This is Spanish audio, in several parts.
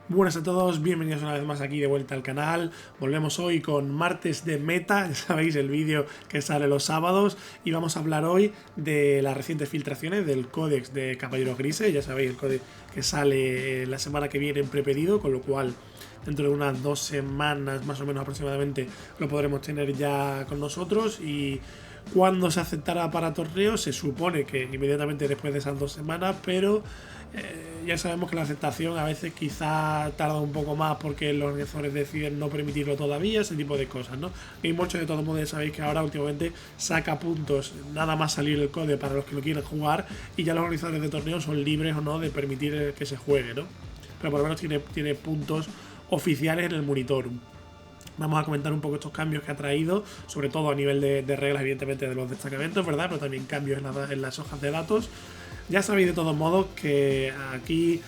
Buenas a todos, bienvenidos una vez más aquí de vuelta al canal. Volvemos hoy con martes de meta, ya sabéis el vídeo que sale los sábados, y vamos a hablar hoy de las recientes filtraciones del códex de Caballeros Grises. Ya sabéis, el códex que sale la semana que viene en prepedido, con lo cual dentro de unas 2 semanas más o menos aproximadamente lo podremos tener ya con nosotros. Y cuando se aceptará para torneo, se supone que inmediatamente después de esas 2 semanas, pero ya sabemos que la aceptación a veces quizá tarda un poco más porque los organizadores deciden no permitirlo todavía, ese tipo de cosas, ¿no? Y mucho de todos modos ya sabéis que ahora últimamente saca puntos nada más salir el código para los que lo quieran jugar, y ya los organizadores de torneos son libres o no de permitir que se juegue, ¿no? Pero por lo menos tiene puntos oficiales en el Monitorum. Vamos a comentar un poco estos cambios que ha traído, sobre todo a nivel de reglas, evidentemente, de los destacamentos, ¿verdad? Pero también cambios en las hojas de datos. Ya sabéis de todos modos que aquí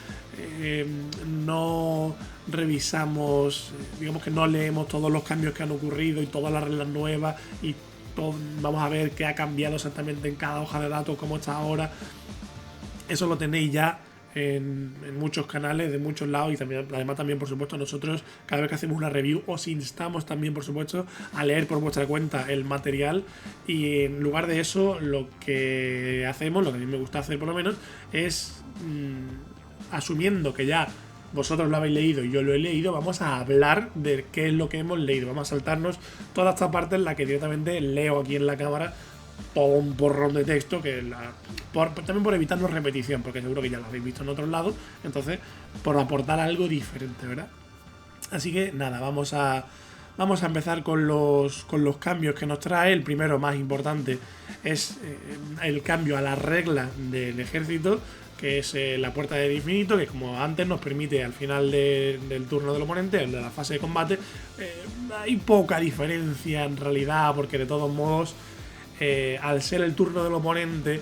no revisamos, digamos que no leemos todos los cambios que han ocurrido y todas las reglas nuevas y vamos a ver qué ha cambiado exactamente en cada hoja de datos, cómo está ahora. Eso lo tenéis ya en muchos canales de muchos lados, y también, además también por supuesto nosotros cada vez que hacemos una review os instamos también por supuesto a leer por vuestra cuenta el material. Y en lugar de eso lo que hacemos, lo que a mí me gusta hacer por lo menos, es asumiendo que ya vosotros lo habéis leído y yo lo he leído, vamos a hablar de qué es lo que hemos leído. Vamos a saltarnos toda esta parte en la que directamente leo aquí en la cámara todo un porrón de texto que también por evitarnos repetición, porque seguro que ya lo habéis visto en otros lados, entonces por aportar algo diferente, ¿verdad? Así que nada, vamos a empezar con los cambios que nos trae. El primero, más importante, es el cambio a la regla del ejército, que es la puerta del infinito, que como antes nos permite al final del turno del oponente, el de la fase de combate. Hay poca diferencia en realidad, porque de todos modos al ser el turno del oponente,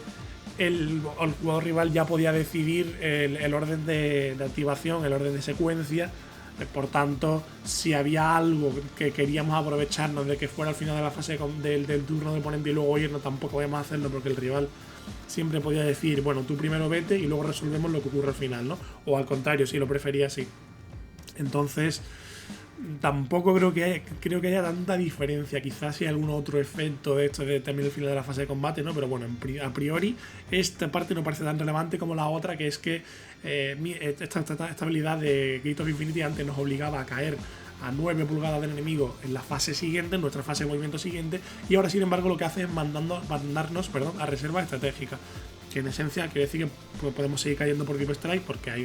el jugador rival ya podía decidir el orden de activación, el orden de secuencia. Por tanto, si había algo que queríamos aprovecharnos de que fuera al final de la fase del turno del oponente y luego irnos, tampoco podíamos hacerlo, porque el rival siempre podía decir, bueno, tú primero vete y luego resolvemos lo que ocurre al final, ¿no? O al contrario, si lo prefería así. Entonces tampoco creo que haya tanta diferencia. Quizás hay algún otro efecto de esto de también el final de la fase de combate, ¿no? Pero bueno, a priori esta parte no parece tan relevante como la otra, que es que esta habilidad de Gate of Infinity antes nos obligaba a caer a 9 pulgadas del enemigo en la fase siguiente, en nuestra fase de movimiento siguiente, y ahora sin embargo lo que hace es mandarnos a reserva estratégica, que en esencia quiere decir que podemos seguir cayendo por Deep Strike, porque hay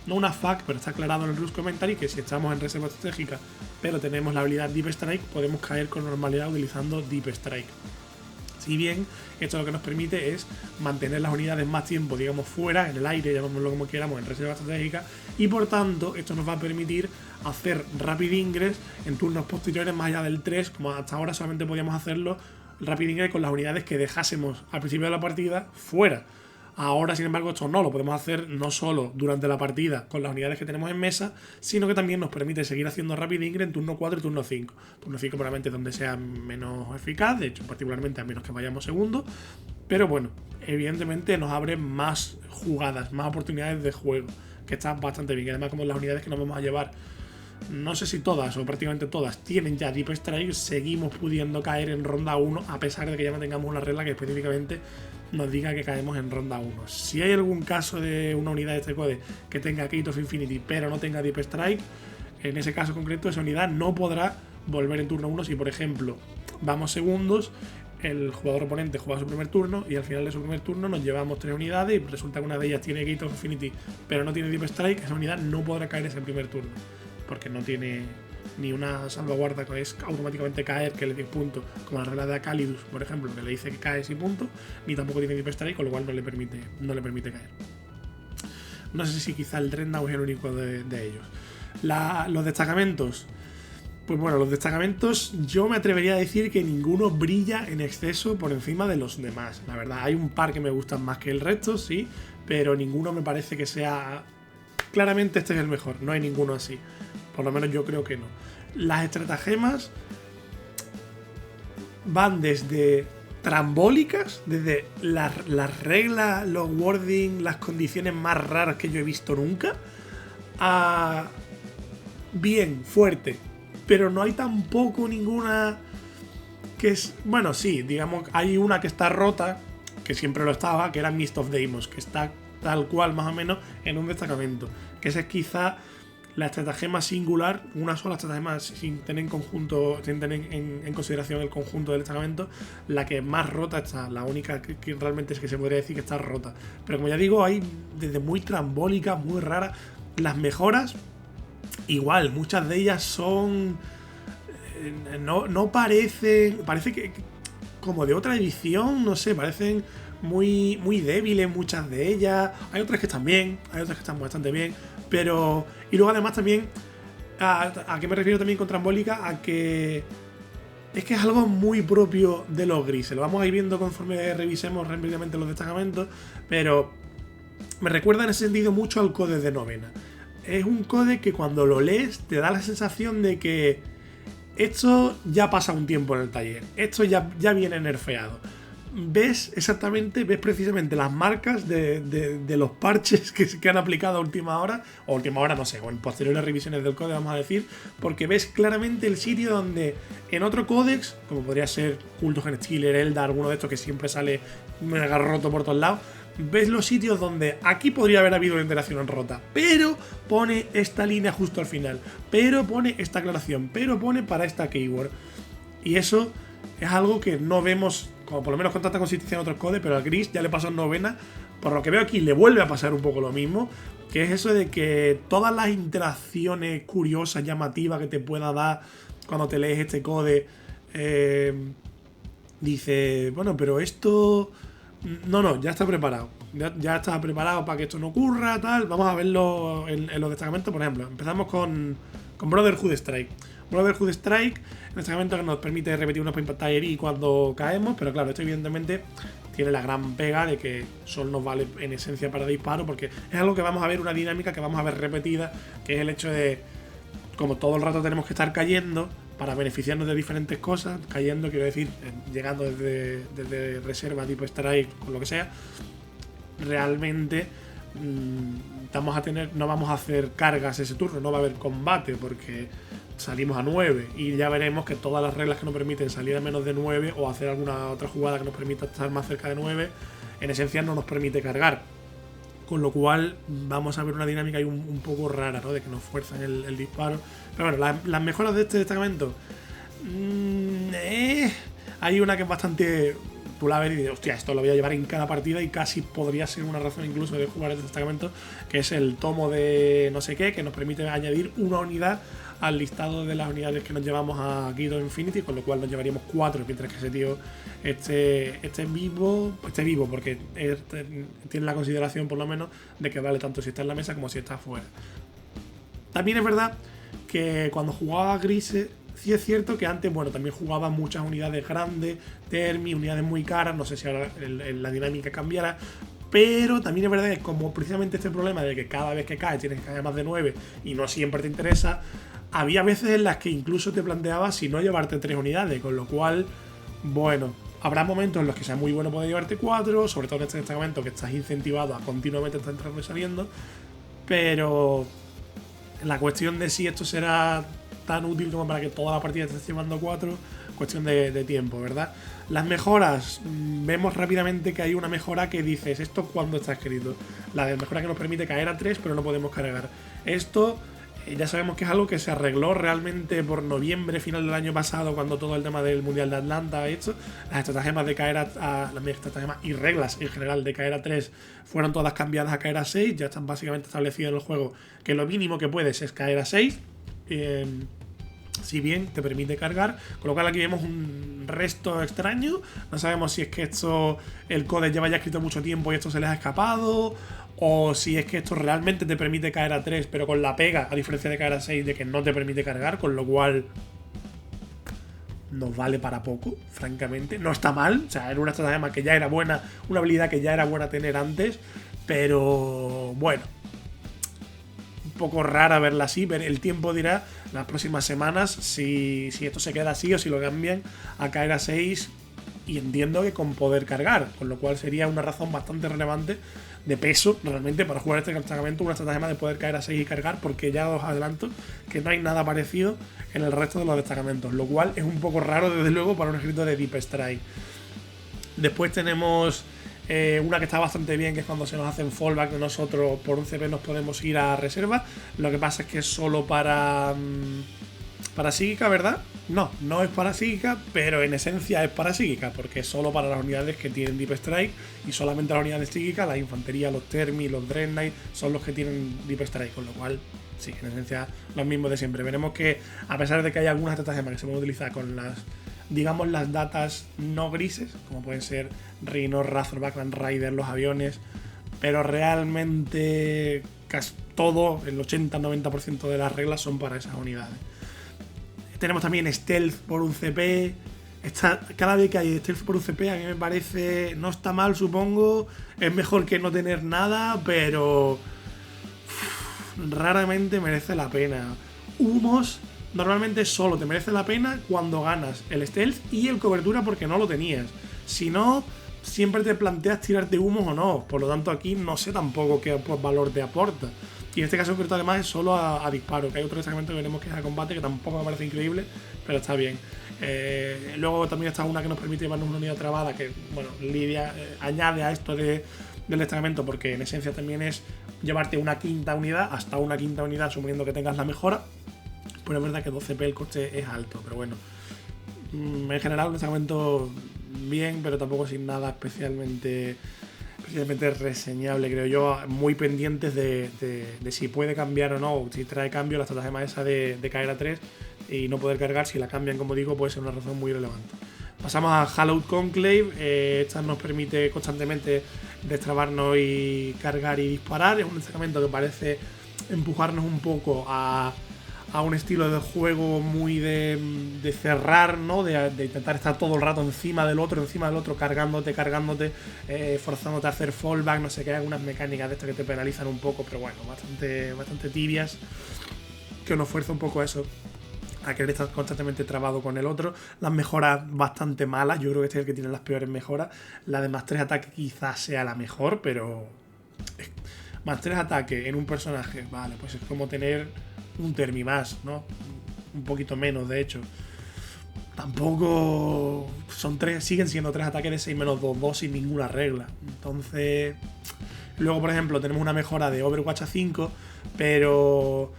no una FAQ, pero está aclarado en el Rules Commentary que si estamos en reserva estratégica pero tenemos la habilidad Deep Strike, podemos caer con normalidad utilizando Deep Strike. Si bien esto lo que nos permite es mantener las unidades más tiempo, digamos, fuera, en el aire, llamémoslo como queramos, en reserva estratégica, y por tanto esto nos va a permitir hacer Rapid Ingress en turnos posteriores más allá del 3, como hasta ahora solamente podíamos hacerlo Rapid Ingress con las unidades que dejásemos al principio de la partida fuera. Ahora, sin embargo, esto no lo podemos hacer no solo durante la partida con las unidades que tenemos en mesa, sino que también nos permite seguir haciendo Rapid Ingress en turno 4 y turno 5. Turno 5 probablemente es donde sea menos eficaz, de hecho particularmente a menos que vayamos segundo, pero bueno, evidentemente nos abre más jugadas, más oportunidades de juego, que está bastante bien. Y además, como las unidades que nos vamos a llevar, no sé si todas o prácticamente todas tienen ya Deep Strike, seguimos pudiendo caer en ronda 1 a pesar de que ya no tengamos una regla que específicamente nos diga que caemos en ronda 1. Si hay algún caso de una unidad de este code que tenga Gate of Infinity pero no tenga Deep Strike, en ese caso concreto esa unidad no podrá volver en turno 1 si, por ejemplo, vamos segundos, el jugador oponente juega su primer turno y al final de su primer turno nos llevamos 3 unidades y resulta que una de ellas tiene Gate of Infinity pero no tiene Deep Strike. Esa unidad no podrá caer ese primer turno porque no tiene ni una salvaguarda que es automáticamente caer, que le dé punto, como la regla de Acalidus, por ejemplo, que le dice que cae sin punto, ni tampoco tiene Deep Strike, con lo cual no le permite caer. No sé si quizá el Drendown es el único de ellos. Los destacamentos. Pues bueno, los destacamentos yo me atrevería a decir que ninguno brilla en exceso por encima de los demás. La verdad, hay un par que me gustan más que el resto, sí, pero ninguno me parece que sea... Claramente este es el mejor, no hay ninguno así. Por lo menos yo creo que no. Las estratagemas van desde trambólicas, desde las reglas, los wording, las condiciones más raras que yo he visto nunca, bien, fuerte, pero no hay tampoco ninguna que es... Bueno, sí, digamos, hay una que está rota, que siempre lo estaba, que era Mist of Deimos, que está tal cual más o menos en un destacamento, que esa es quizá la estratagema singular, una sola estratagema sin tener en conjunto, sin tener en consideración el conjunto del destacamento, la que más rota está, la única que realmente es que se podría decir que está rota. Pero como ya digo, hay desde muy trambólicas, muy raras. Las mejoras, igual, muchas de ellas son... No parecen... Parece que como de otra edición, no sé, parecen muy débiles muchas de ellas. Hay otras que están bien, hay otras que están bastante bien, pero... Y luego además también, ¿a qué me refiero también con trambólica? A que es que es algo muy propio de los grises. Lo vamos a ir viendo conforme revisemos rápidamente los destacamentos, pero me recuerda en ese sentido mucho al Codex de novena. Es un Codex que cuando lo lees te da la sensación de que esto ya pasa un tiempo en el taller, esto ya viene nerfeado. Ves precisamente las marcas de los parches que han aplicado a última hora, o última hora no sé, o en posteriores revisiones del códex vamos a decir, porque ves claramente el sitio donde en otro códex, como podría ser Culto Genestealer, Eldar, alguno de estos que siempre sale mega roto por todos lados, ves los sitios donde aquí podría haber habido una interacción rota, pero pone esta línea justo al final, pero pone esta aclaración, pero pone para esta keyword. Y eso es algo que no vemos, como por lo menos con tanta consistencia en otros codes, pero al gris ya le pasó en novena. Por lo que veo aquí le vuelve a pasar un poco lo mismo, que es eso de que todas las interacciones curiosas, llamativas que te pueda dar cuando te lees este code, dice, bueno, pero esto... No, ya está preparado. Ya está preparado para que esto no ocurra, tal. Vamos a verlo en los destacamentos, por ejemplo. Empezamos con Brotherhood Strike. Brotherhood Strike, un destacamento que nos permite repetir unos Impact Tire cuando caemos, pero claro, esto evidentemente tiene la gran pega de que solo nos vale en esencia para disparo, porque es algo que vamos a ver, una dinámica que vamos a ver repetida, que es el hecho de, como todo el rato tenemos que estar cayendo para beneficiarnos de diferentes cosas, cayendo, quiero decir, llegando desde reserva tipo strike, con lo que sea, realmente no vamos a hacer cargas ese turno, no va a haber combate porque salimos a 9 y ya veremos que todas las reglas que nos permiten salir a menos de 9 o hacer alguna otra jugada que nos permita estar más cerca de 9, en esencia no nos permite cargar. Con lo cual vamos a ver una dinámica ahí un poco rara, ¿no? De que nos fuerzan el disparo. Pero bueno, las mejoras de este destacamento... hay una que es bastante... Tú la ves y dices, hostia, esto lo voy a llevar en cada partida y casi podría ser una razón incluso de jugar este destacamento, que es el tomo de no sé qué, que nos permite añadir una unidad al listado de las unidades que nos llevamos a Guild Infinity, con lo cual nos llevaríamos 4, mientras que ese tío esté vivo, porque tiene la consideración por lo menos de que vale tanto si está en la mesa como si está afuera. También es verdad que cuando jugaba a Grise, sí es cierto que antes, bueno, también jugaba muchas unidades grandes, Termi, unidades muy caras, no sé si ahora la dinámica cambiará, pero también es verdad que como precisamente este problema de que cada vez que caes tienes que caer más de 9 y no siempre te interesa, había veces en las que incluso te planteabas si no llevarte 3 unidades, con lo cual, bueno, habrá momentos en los que sea muy bueno poder llevarte 4, sobre todo en este destacamento que estás incentivado a continuamente estar entrando y saliendo, pero la cuestión de si esto será tan útil como para que toda la partida te estés llevando 4, cuestión de tiempo, ¿verdad? Las mejoras, vemos rápidamente que hay una mejora que dices, esto cuando está escrito, la de mejora que nos permite caer a 3 pero no podemos cargar. Esto ya sabemos que es algo que se arregló realmente por noviembre, final del año pasado, cuando todo el tema del Mundial de Atlanta ha hecho. Las estratagemas de caer las estratagemas y reglas en general de caer a 3 fueron todas cambiadas a caer a 6. Ya están básicamente establecidas en el juego que lo mínimo que puedes es caer a 6. Si bien te permite cargar, con lo cual aquí vemos un resto extraño. No sabemos si es que el código lleva ya escrito mucho tiempo y esto se les ha escapado, o si es que esto realmente te permite caer a 3 pero con la pega, a diferencia de caer a 6, de que no te permite cargar, con lo cual nos vale para poco, francamente. No está mal, o sea, era una estratagema que ya era buena, una habilidad que ya era buena tener antes, pero bueno, un poco rara verla así. El tiempo dirá las próximas semanas si esto se queda así o si lo cambian a caer a 6, y entiendo que con poder cargar, con lo cual sería una razón bastante relevante de peso realmente para jugar este destacamento, una estratagema de poder caer a 6 y cargar, porque ya os adelanto que no hay nada parecido en el resto de los destacamentos, lo cual es un poco raro desde luego para un ejército de Deep Strike. Después tenemos una que está bastante bien, que es cuando se nos hacen fallback de nosotros por un CP nos podemos ir a reserva. Lo que pasa es que es solo para psíquica, ¿verdad? No, no es para psíquica, pero en esencia es para psíquica, porque es solo para las unidades que tienen Deep Strike y solamente las unidades psíquicas, la infantería, los Termi, los Dread Knight, son los que tienen Deep Strike, con lo cual, sí, en esencia los mismos de siempre. Veremos que, a pesar de que hay algunas estratagemas que se pueden utilizar con las, digamos, las datas no grises, como pueden ser Rhino, Razorback, Land Rider, los aviones, pero realmente casi todo, el 80-90% de las reglas son para esas unidades. Tenemos también Stealth por un CP. Cada vez que hay Stealth por un CP a mí me parece, no está mal supongo, es mejor que no tener nada, pero raramente merece la pena. Humos normalmente solo te merece la pena cuando ganas el Stealth y el cobertura porque no lo tenías. Si no, siempre te planteas tirarte humos o no, por lo tanto aquí no sé tampoco qué valor te aporta. Y en este caso concreto además es solo a disparo, que hay otro destacamento que veremos que es a combate, que tampoco me parece increíble, pero está bien. Luego también está una que nos permite llevarnos una unidad trabada, que bueno, Lidia añade a esto del destacamento, porque en esencia también es llevarte una quinta unidad, hasta una quinta unidad, suponiendo que tengas la mejora. Pero es verdad que 12p el coste es alto, pero bueno. En general un destacamento bien, pero tampoco sin nada especialmente reseñable, creo yo. Muy pendientes de si puede cambiar o no, si trae cambio la estratagema esa de caer a 3 y no poder cargar. Si la cambian, como digo, puede ser una razón muy relevante. Pasamos a Hallowed Conclave. Esta nos permite constantemente destrabarnos y cargar y disparar. Es un destacamento que parece empujarnos un poco a un estilo de juego muy de cerrar, ¿no? De intentar estar todo el rato encima del otro, cargándote, forzándote a hacer fallback, no sé qué, algunas mecánicas de estas que te penalizan un poco, pero bueno, bastante tibias, que nos fuerza un poco eso, a querer estar constantemente trabado con el otro. Las mejoras bastante malas, yo creo que este es el que tiene las peores mejoras. La de más 3 ataques quizás sea la mejor, pero más 3 ataques en un personaje, vale, pues es como tener un Termi más, ¿no? Un poquito menos, de hecho. Tampoco siguen siendo 3 ataques de 6 menos 2 sin ninguna regla. Entonces, luego, por ejemplo, tenemos una mejora de Overwatch a 5, pero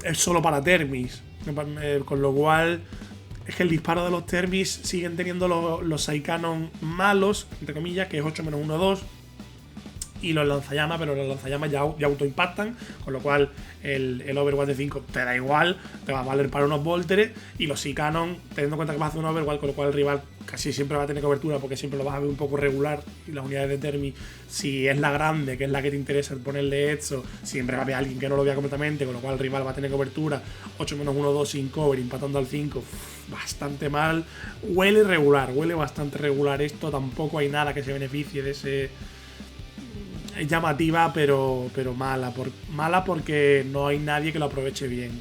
es solo para Termis. Con lo cual, es que el disparo de los Termis siguen teniendo los Psycanon malos, entre comillas, que es 8 menos 1, 2. Y los lanzallamas, pero los lanzallamas ya autoimpactan, con lo cual el Overwatch de 5 te da igual, te va a valer para unos Volteres. Y los Psycanon, teniendo en cuenta que vas a hacer un Overwatch, con lo cual el rival casi siempre va a tener cobertura, porque siempre lo vas a ver un poco regular. Y las unidades de Termi, si es la grande, que es la que te interesa ponerle esto, siempre va a haber alguien que no lo vea completamente, con lo cual el rival va a tener cobertura. 8 menos 1, 2 sin cover, impactando al 5, bastante mal. Huele bastante regular esto, tampoco hay nada que se beneficie de ese. Es llamativa, pero mala. Mala porque no hay nadie que lo aproveche bien.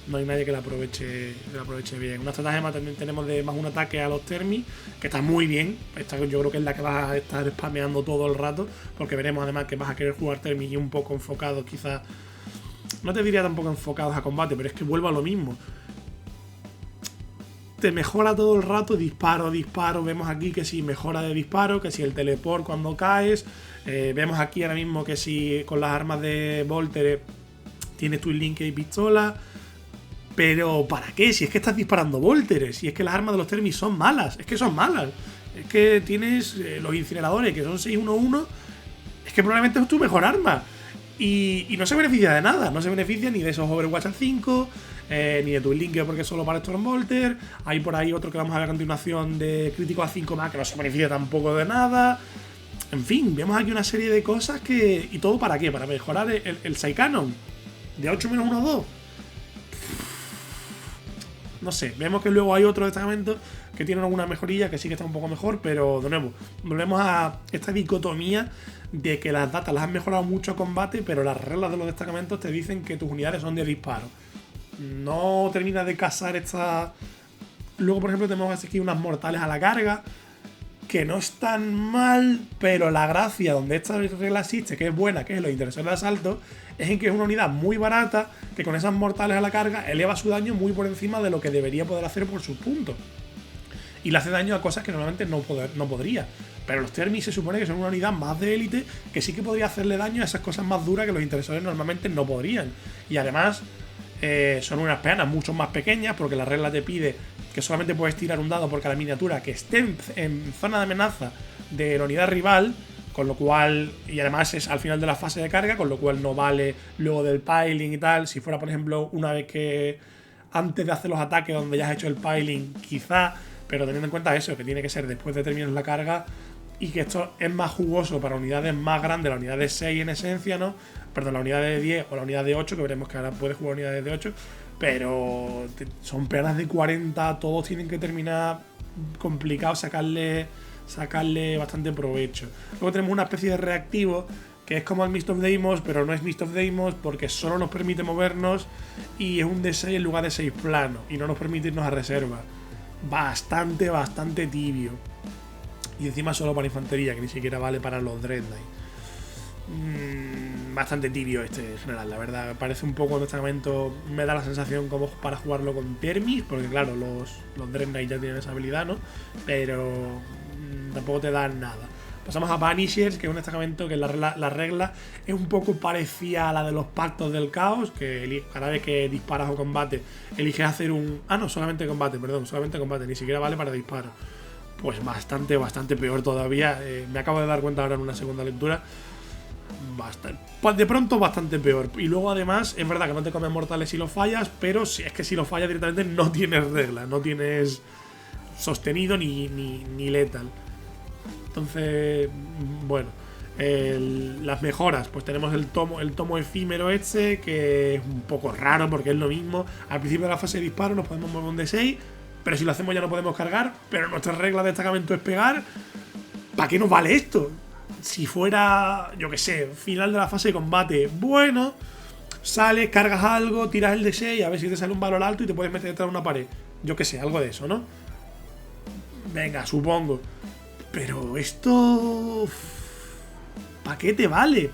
Una estratagema también tenemos de más un ataque a los Termi, que está muy bien. Esta yo creo que es la que vas a estar spameando todo el rato, porque veremos además que vas a querer jugar Termi y un poco enfocados, quizás. No te diría tampoco enfocados a combate, pero es que vuelvo a lo mismo. Te mejora todo el rato, disparo. Vemos aquí que si mejora de disparo, que si el teleport cuando caes. Vemos aquí ahora mismo que si con las armas de Volter tienes tu link y pistola. Pero ¿para qué? Si es que estás disparando Volteres, si es que las armas de los Termis son malas. Es que son malas. Es que tienes los incineradores que son 6-1-1. Es que probablemente es tu mejor arma. Y no se beneficia de nada. No se beneficia ni de esos Overwatch al 5. Ni de tu link porque es solo para Stormbolter. Hay por ahí otro que vamos a ver a continuación de crítico a 5 más, que no se beneficia tampoco de nada. En fin, vemos aquí una serie de cosas que. ¿Y todo para qué? Para mejorar el Psycanon de 8 menos 1, 2. No sé, vemos que luego hay otros destacamentos que tienen alguna mejoría, que sí que está un poco mejor, pero de nuevo, volvemos a esta dicotomía de que las datas las han mejorado mucho a combate, pero las reglas de los destacamentos te dicen que tus unidades son de disparo. No termina de casar esta. Luego, por ejemplo, tenemos aquí unas mortales a la carga. que no es tan mal, pero la gracia donde esta regla existe, que es buena, que es los intereses de asalto, es en que es una unidad muy barata, que con esas mortales a la carga eleva su daño muy por encima de lo que debería poder hacer por sus puntos. Y le hace daño a cosas que normalmente no podría. Pero los Thermis se supone que son una unidad más de élite que sí que podría hacerle daño a esas cosas más duras que los intereses normalmente no podrían. Y además son unas peanas mucho más pequeñas, porque la regla te pide que solamente puedes tirar un dado por cada miniatura que esté en zona de amenaza de la unidad rival, con lo cual, y además es al final de la fase de carga, con lo cual no vale luego del piling y tal. Si fuera, por ejemplo, una vez que antes de hacer los ataques donde ya has hecho el piling, quizá, pero teniendo en cuenta eso, que tiene que ser después de terminar la carga, y que esto es más jugoso para unidades más grandes, la unidad de 6 en esencia, ¿no? Perdón, la unidad de 10 o la unidad de 8, que veremos que ahora puedes jugar unidades de 8, pero son peanas de 40, todos tienen que terminar complicado, sacarle bastante provecho. Luego tenemos una especie de reactivo que es como el Mist of Deimos, pero no es Mist of Deimos porque solo nos permite movernos y es un D6 en lugar de 6 plano y no nos permite irnos a reserva. Bastante tibio. Y encima solo para infantería, que ni siquiera vale para los Dread Knight. Bastante tibio este en general, la verdad. Parece un poco en este momento, me da la sensación como para jugarlo con Thermis, porque claro, los Dread Knight ya tienen esa habilidad, ¿no? Pero tampoco te dan nada. Pasamos a Vanishers, que es un destacamento que la regla es un poco parecida a la de los Pactos del Caos, que cada vez que disparas o combate eliges hacer un... Ah, no, solamente combate, ni siquiera vale para disparos. Pues bastante peor todavía. Me acabo de dar cuenta ahora en una segunda lectura. De pronto bastante peor. Y luego además es verdad que no te comen mortales si lo fallas, pero es que si lo fallas directamente no tienes regla, no tienes sostenido ni letal. Entonces, bueno, las mejoras, pues tenemos el tomo efímero este, que es un poco raro porque es lo mismo. Al principio de la fase de disparo nos podemos mover un D6, pero si lo hacemos ya no podemos cargar, pero nuestra regla de destacamento es pegar. ¿Para qué nos vale esto? Si fuera, yo que sé, final de la fase de combate, bueno, sales, cargas algo, tiras el D6, a ver si te sale un valor alto y te puedes meter detrás de una pared. Yo que sé, algo de eso, ¿no? Venga, supongo. Pero esto... ¿Para qué te vale?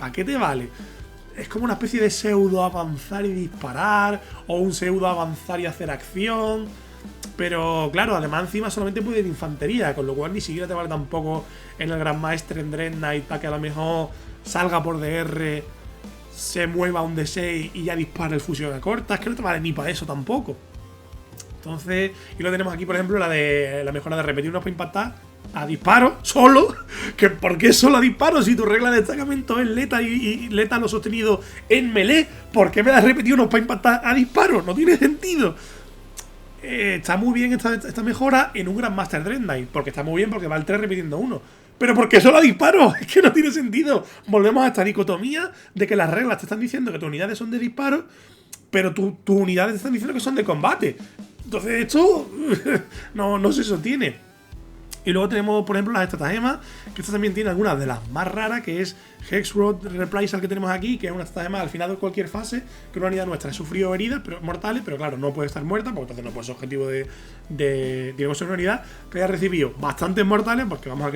Es como una especie de pseudo avanzar y disparar, o un pseudo avanzar y hacer acción. Pero claro, además encima solamente puede ir infantería, con lo cual ni siquiera te vale tampoco en el Gran Maestre en Dread Knight para que a lo mejor salga por DR, se mueva un D6 y ya dispara el fusión a corta. Es que no te vale ni para eso tampoco. Entonces, y lo tenemos aquí, por ejemplo, la mejora de repetir unos para impactar a disparo, solo. ¿Por qué solo a disparo? Si tu regla de destacamento es letal y letal o sostenido en melee, ¿por qué me das repetir unos para impactar a disparo? No tiene sentido. Está muy bien esta mejora en un Grandmaster Dread Knight, porque está muy bien porque va el 3 repitiendo 1. Pero ¿por qué solo a disparo? Es que no tiene sentido. Volvemos a esta dicotomía de que las reglas te están diciendo que tus unidades son de disparo, pero tus unidades te están diciendo que son de combate. Entonces esto no se sostiene. Y luego tenemos, por ejemplo, las estratagemas, que esta también tiene algunas de las más raras, que es Hexrod Reprisal, que tenemos aquí, que es una estratagema al final de cualquier fase, que una unidad nuestra ha sufrido heridas mortales, pero claro, no puede estar muerta, porque entonces no puede ser objetivo de digamos, ser una unidad que haya recibido bastantes mortales, porque vamos a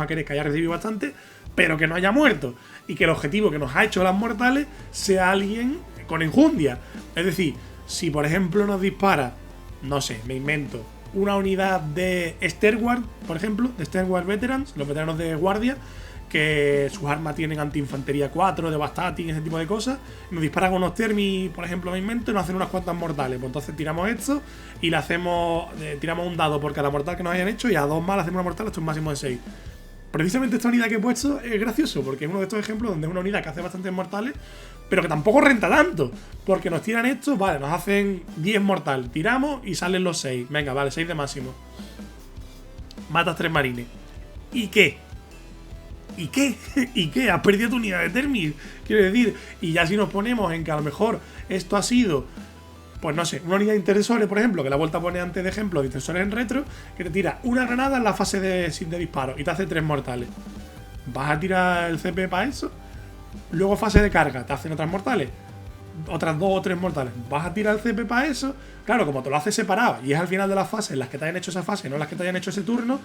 querer que haya recibido bastante, pero que no haya muerto. Y que el objetivo que nos ha hecho las mortales sea alguien con enjundia. Es decir, si por ejemplo nos dispara, no sé, me invento, una unidad de Sterward, por ejemplo, de Sterward Veterans, los veteranos de guardia, que sus armas tienen anti-infantería 4, devastating, ese tipo de cosas, nos disparan unos Thermi, por ejemplo, me invento, y nos hacen unas cuantas mortales. Pues entonces tiramos esto y le hacemos, tiramos un dado por cada mortal que nos hayan hecho y a 2 más le hacemos una mortal hasta un máximo de 6. Precisamente esta unidad que he puesto es gracioso, porque es uno de estos ejemplos donde es una unidad que hace bastantes mortales, pero que tampoco renta tanto, porque nos tiran esto, vale, nos hacen 10 mortal, tiramos y salen los 6. Venga, vale, 6 de máximo. Matas 3 marines. ¿Y qué? ¿Y qué? ¿Y qué? Has perdido tu unidad de Thermis, quiero decir. Y ya si nos ponemos en que a lo mejor esto ha sido, pues no sé, una unidad de intercesores, por ejemplo, que la vuelta a poner antes de ejemplo de intercesores en retro, que te tira una granada en la fase de disparo y te hace 3 mortales. ¿Vas a tirar el CP para eso? Luego fase de carga, te hacen otras mortales, otras 2 o 3 mortales. ¿Vas a tirar el CP para eso? Claro, como te lo haces separado y es al final de la fase en las que te hayan hecho esa fase, no en las que te hayan hecho ese turno,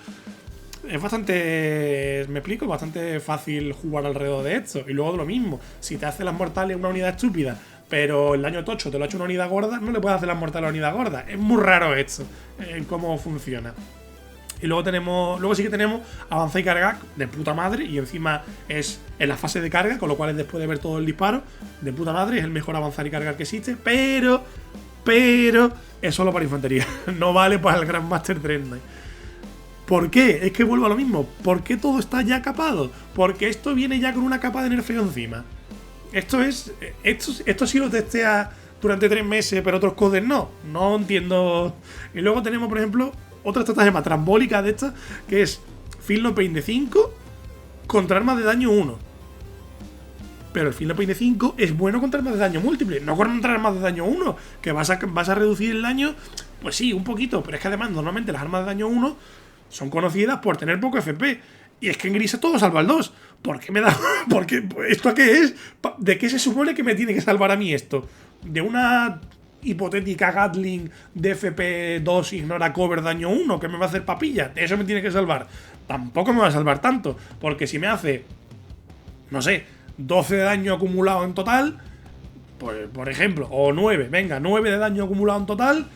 es bastante, me explico, bastante fácil jugar alrededor de esto. Y luego de lo mismo, si te hace las mortales una unidad estúpida, pero el daño tocho te lo ha hecho una unidad gorda, no le puedes hacer las mortales a una unidad gorda. Es muy raro esto, cómo funciona. Y luego sí que tenemos avanzar y cargar de puta madre. Y encima es en la fase de carga, con lo cual es después de ver todo el disparo. De puta madre, es el mejor avanzar y cargar que existe. Pero es solo para infantería. No vale para el Grandmaster Dread Knight. ¿Por qué? Es que vuelvo a lo mismo. ¿Por qué todo está ya capado? Porque esto viene ya con una capa de nerfeo encima. Esto sí lo testea durante 3 meses, pero otros codes no. No entiendo. Y luego tenemos, por ejemplo, otra estratagema trambólica de esta, que es Feel No Pain de 5 contra armas de daño 1. Pero el Feel No Pain de 5 es bueno contra armas de daño múltiple, no contra armas de daño 1, que vas a reducir el daño, pues sí, un poquito, pero es que además normalmente las armas de daño 1 son conocidas por tener poco FP. Y es que en Grisa todo salva el 2. ¿Por qué me da? Porque ¿esto qué es? ¿De qué se supone que me tiene que salvar a mí esto? ¿De una hipotética Gatling de FP2 ignora cover daño 1 que me va a hacer papilla? ¿De eso me tiene que salvar? Tampoco me va a salvar tanto, porque si me hace, no sé, 12 de daño acumulado en total, pues, por ejemplo, o 9, venga, 9 de daño acumulado en total,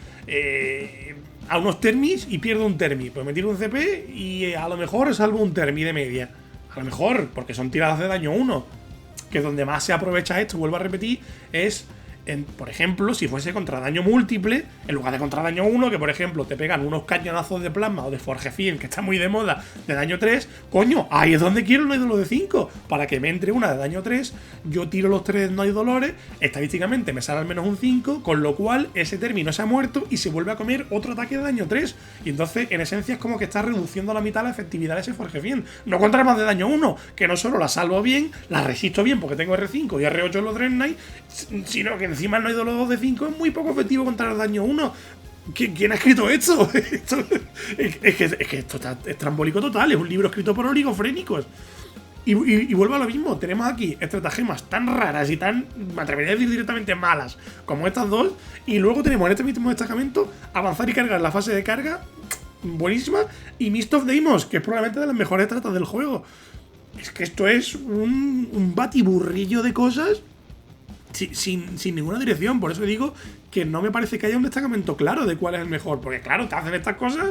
a unos termis y pierdo un termi. Pues me tiro un CP y a lo mejor salvo un termi de media. A lo mejor, porque son tiradas de daño 1. Que donde más se aprovecha esto, vuelvo a repetir, es por ejemplo, si fuese contra daño múltiple, en lugar de contra daño 1, que por ejemplo te pegan unos cañonazos de plasma o de Forgefien, que está muy de moda, de daño 3, coño, ahí es donde quiero el no hay dolor de 5. Para que me entre una de daño 3, yo tiro los 3 no hay dolores, estadísticamente me sale al menos un 5, con lo cual ese término se ha muerto y se vuelve a comer otro ataque de daño 3. Y entonces, en esencia, es como que está reduciendo a la mitad la efectividad de ese Forgefien. No contra más de daño 1, que no solo la salvo bien, la resisto bien porque tengo R5 y R8 en los Dread Knight, sino que encima no hay dolor de 5, es muy poco efectivo contra el daño 1. ¿Quién ha escrito esto? Es que esto es trambólico total, es un libro escrito por oligofrénicos. Y vuelvo a lo mismo, tenemos aquí estratagemas tan raras y tan, me atrevería a decir directamente malas, como estas dos, y luego tenemos en este mismo destacamento avanzar y cargar la fase de carga, buenísima, y Mist of Deimos, que es probablemente de las mejores tratas del juego. Es que esto es un batiburrillo de cosas sin ninguna dirección. Por eso digo que no me parece que haya un destacamento claro de cuál es el mejor. Porque claro, te hacen estas cosas,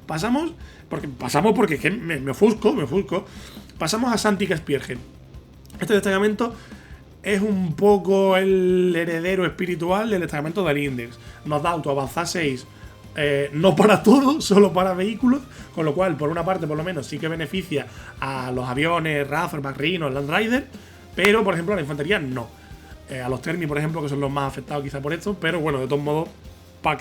pasamos porque es que me ofusco. Pasamos a Santic Spearhead. Este destacamento es un poco el heredero espiritual del destacamento del Index. Nos da autoavanzar 6, no para todo, solo para vehículos, con lo cual, por una parte, por lo menos, sí que beneficia a los aviones, Razorback, Rhino, Land Rider, pero, por ejemplo, a la infantería no. A los Termi, por ejemplo, que son los más afectados quizá por esto, pero bueno, de todos modos, para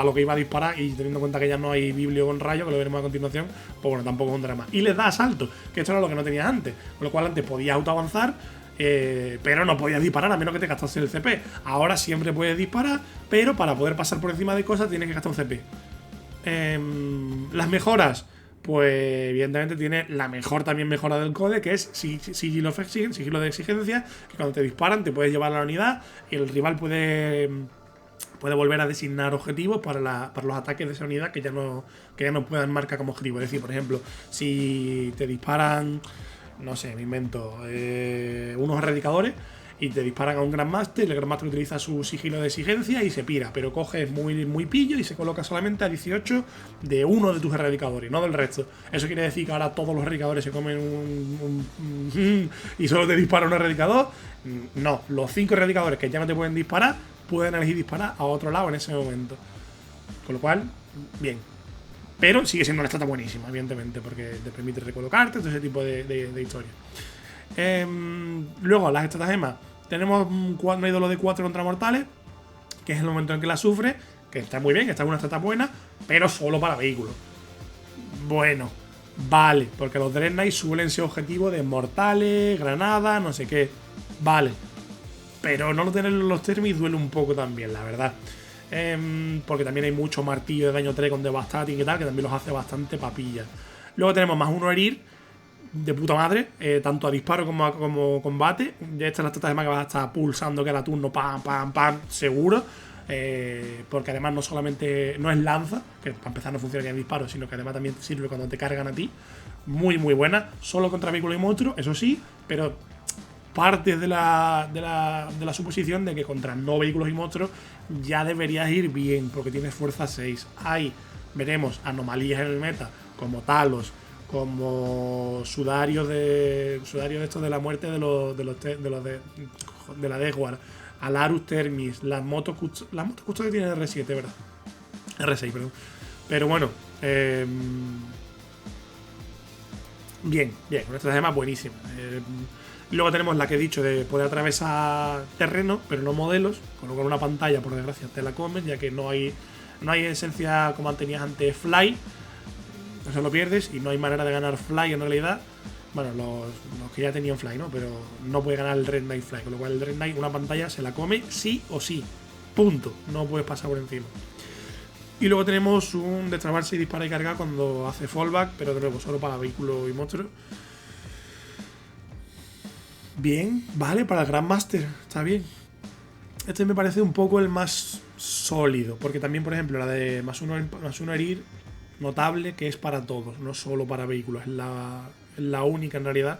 lo que iba a disparar, y teniendo en cuenta que ya no hay biblio con rayo, que lo veremos a continuación, pues bueno, tampoco es un drama. Y les da asalto, que esto era lo que no tenías antes, con lo cual antes podías autoavanzar, pero no podías disparar a menos que te gastase el CP. Ahora siempre puedes disparar, pero para poder pasar por encima de cosas tienes que gastar un CP. Las mejoras, pues evidentemente tiene la mejor también mejora del code, que es sigilo de exigencia, que cuando te disparan te puedes llevar a la unidad y el rival puede volver a designar objetivos para los ataques de esa unidad que ya no puedan marcar como objetivo. Es decir, por ejemplo, si te disparan, no sé, me invento, unos erradicadores y te disparan a un Grandmaster, el Grandmaster utiliza su sigilo de exigencia y se pira, pero coge muy pillo y se coloca solamente a 18 de uno de tus erradicadores, no del resto. Eso quiere decir que ahora todos los erradicadores se comen y solo te dispara un erradicador. No, los 5 erradicadores que ya no te pueden disparar pueden elegir disparar a otro lado en ese momento. Con lo cual, bien. Pero sigue siendo una estrata buenísima, evidentemente, porque te permite recolocarte, todo ese tipo de historias. Luego, las estratagemas. Tenemos un ídolo de 4 contra mortales, que es el momento en que la sufre, que está muy bien, que está en una estrata buena, pero solo para vehículos. Bueno, vale, porque los Dread Knight suelen ser objetivos de mortales, granadas, no sé qué. Vale. Pero no tener los termis duele un poco también, la verdad. Porque también hay mucho martillo de daño 3 con Devastating y tal, que también los hace bastante papilla. Luego tenemos más 1 herir, de puta madre, tanto a disparo como combate. Ya esta es la estratagema que vas a estar pulsando cada turno, pam, seguro. porque además no solamente no es lanza, que para empezar no funciona en disparos, sino que además también te sirve cuando te cargan a ti. Muy muy buena, solo contra vehículos y monstruos, eso sí, pero parte de la suposición de que contra no vehículos y monstruos ya deberías ir bien, porque tienes fuerza 6. Ahí veremos anomalías en el meta, como Talos, como sudarios de estos de la muerte de la Degwar, Alarus Thermis, las motos custodia tienen R7, ¿verdad? R6, perdón. Pero bueno, bien, una estratagema buenísima. Luego tenemos la que he dicho de poder atravesar terreno, pero no modelos, con lo cual una pantalla, por desgracia, te la comen, ya que no hay esencia como tenías antes Fly, eso lo pierdes y no hay manera de ganar Fly en realidad. Bueno, los que ya tenían Fly, ¿no? Pero no puede ganar el Red Knight Fly, con lo cual el Red Knight una pantalla se la come sí o sí, punto, no puedes pasar por encima. Y luego tenemos un destrabarse y disparar y cargar cuando hace fallback, pero de nuevo solo para vehículos y monstruos. Bien, vale, para el Grandmaster, está bien. Este me parece un poco el más sólido, porque también, por ejemplo, la de más uno herir, notable que es para todos, no solo para vehículos. Es la única en realidad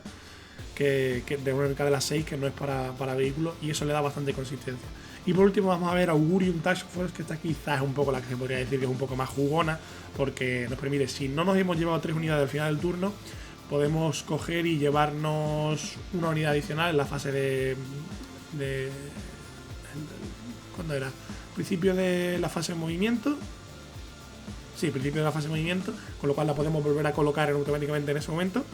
que de una de las 6 que no es para vehículos, y eso le da bastante consistencia. Y por último vamos a ver Augurium Task Force, que esta quizás es un poco la que se podría decir que es un poco más jugona, porque nos permite, si no nos hemos llevado 3 unidades al final del turno, podemos coger y llevarnos una unidad adicional en la fase de ¿cuándo era? Principio de la fase de movimiento. Sí, principio de la fase de movimiento, con lo cual la podemos volver a colocar automáticamente en ese momento.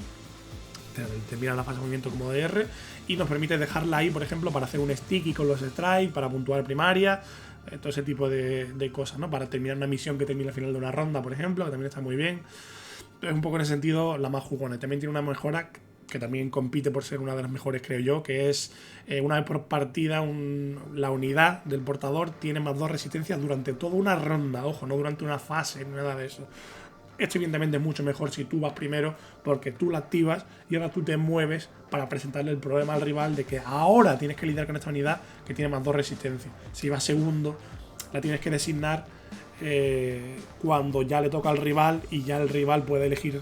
Termina la fase de movimiento como DR y nos permite dejarla ahí, por ejemplo, para hacer un sticky con los strikes, para puntuar primaria, todo ese tipo de cosas, ¿no? Para terminar una misión que termina al final de una ronda, por ejemplo, que también está muy bien. Es un poco en ese sentido la más jugona. También tiene una mejora que también compite por ser una de las mejores, creo yo, que es una vez por partida la unidad del portador tiene más 2 resistencias durante toda una ronda, ojo, no durante una fase, nada de eso. Esto evidentemente es mucho mejor si tú vas primero, porque tú la activas y ahora tú te mueves para presentarle el problema al rival de que ahora tienes que lidiar con esta unidad que tiene más 2 resistencias. Si vas segundo, la tienes que designar cuando ya le toca al rival y ya el rival puede elegir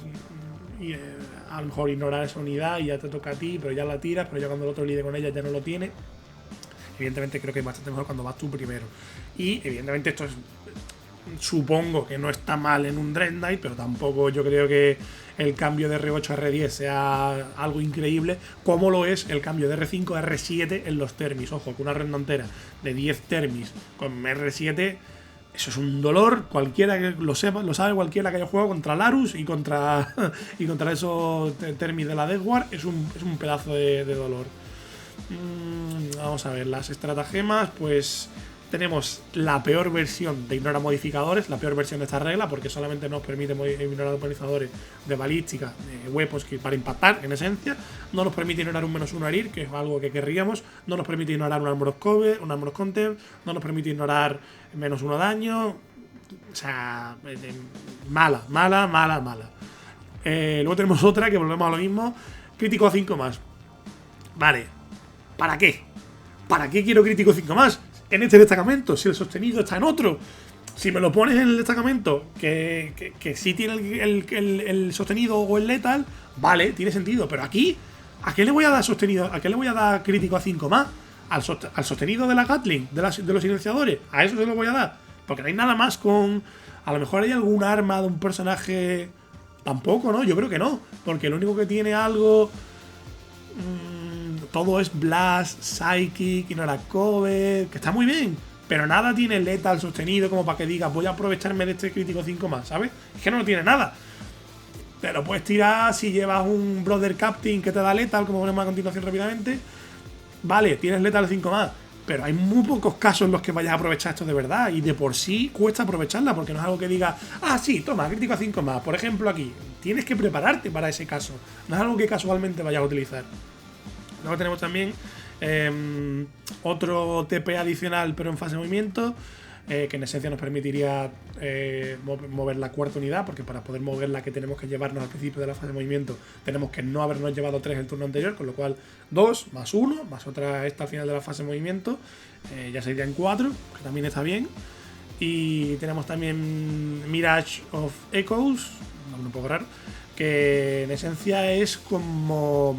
a lo mejor ignorar esa unidad y ya te toca a ti, pero ya la tiras, pero ya cuando el otro lide con ella ya no lo tiene. Evidentemente creo que es bastante mejor cuando vas tú primero. Y evidentemente esto es, supongo que no está mal en un Dread Knight, pero tampoco yo creo que el cambio de R8 a R10 sea algo increíble, como lo es el cambio de R5 a R7 en los Thermis. Ojo, que una ronda entera de 10 Thermis con R7, eso es un dolor. Cualquiera que lo sepa, lo sabe cualquiera que haya jugado contra Larus y contra esos Thermis de la Degwar, es un pedazo de dolor. Vamos a ver, las estratagemas, pues tenemos la peor versión de ignora modificadores, la peor versión de esta regla, porque solamente nos permite ignorar modificadores de balística, de weapons para impactar, en esencia. No nos permite ignorar un -1 a herir, que es algo que querríamos. No nos permite ignorar un armor of cover, un armor of content. No nos permite ignorar -1 daño. O sea, mala. Luego tenemos otra que volvemos a lo mismo. Crítico a 5 más. Vale, ¿para qué? ¿Para qué quiero crítico 5 más? En este destacamento, si el sostenido está en otro. Si me lo pones en el destacamento que sí tiene el sostenido o el letal, vale, tiene sentido. Pero aquí, ¿a qué le voy a dar sostenido? ¿A qué le voy a dar crítico a 5 más? Al sostenido de la Gatling, de los silenciadores. A eso se lo voy a dar. Porque no hay nada más con... A lo mejor hay algún arma de un personaje... Tampoco, ¿no? Yo creo que no. Porque lo único que tiene algo... todo es Blast, Psychic, Ignora Cover, que está muy bien, pero nada tiene Lethal sostenido como para que digas voy a aprovecharme de este crítico 5 más, ¿sabes? Es que no tiene nada. Te lo puedes tirar si llevas un Brother Captain que te da Lethal, como ponemos a continuación rápidamente. Vale, tienes Lethal 5 más, pero hay muy pocos casos en los que vayas a aprovechar esto de verdad, y de por sí cuesta aprovecharla, porque no es algo que diga, ah, sí, toma, crítico a 5 más. Por ejemplo, aquí, tienes que prepararte para ese caso, no es algo que casualmente vayas a utilizar. Luego tenemos también otro TP adicional, pero en fase de movimiento. que en esencia nos permitiría mover la cuarta unidad, porque para poder mover la que tenemos que llevarnos al principio de la fase de movimiento tenemos que no habernos llevado 3 el turno anterior, con lo cual 2 más 1 más otra esta al final de la fase de movimiento, ya serían 4, que también está bien. Y tenemos también Mirage of Echoes, un nombre un poco raro, que en esencia es como...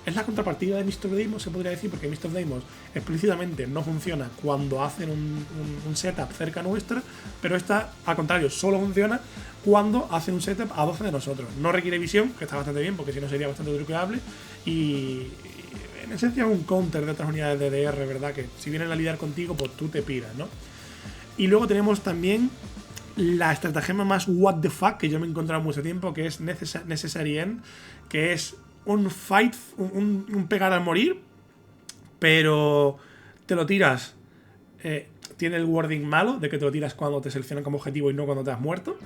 es la contrapartida de Mist of Deimos, se podría decir, porque Mist of Deimos explícitamente no funciona cuando hacen un setup cerca nuestra, pero esta, al contrario, solo funciona cuando hacen un setup a 12 de nosotros. No requiere visión, que está bastante bien, porque si no sería bastante truqueable, y en esencia es un counter de otras unidades de DR, ¿verdad? Que si vienen a lidiar contigo, pues tú te piras, ¿no? Y luego tenemos también la estratagema más what the fuck que yo me he encontrado mucho tiempo, que es Necessary End, que es un fight, un pegar al morir, pero te lo tiras. Tiene el wording malo de que te lo tiras cuando te seleccionan como objetivo y no cuando te has muerto.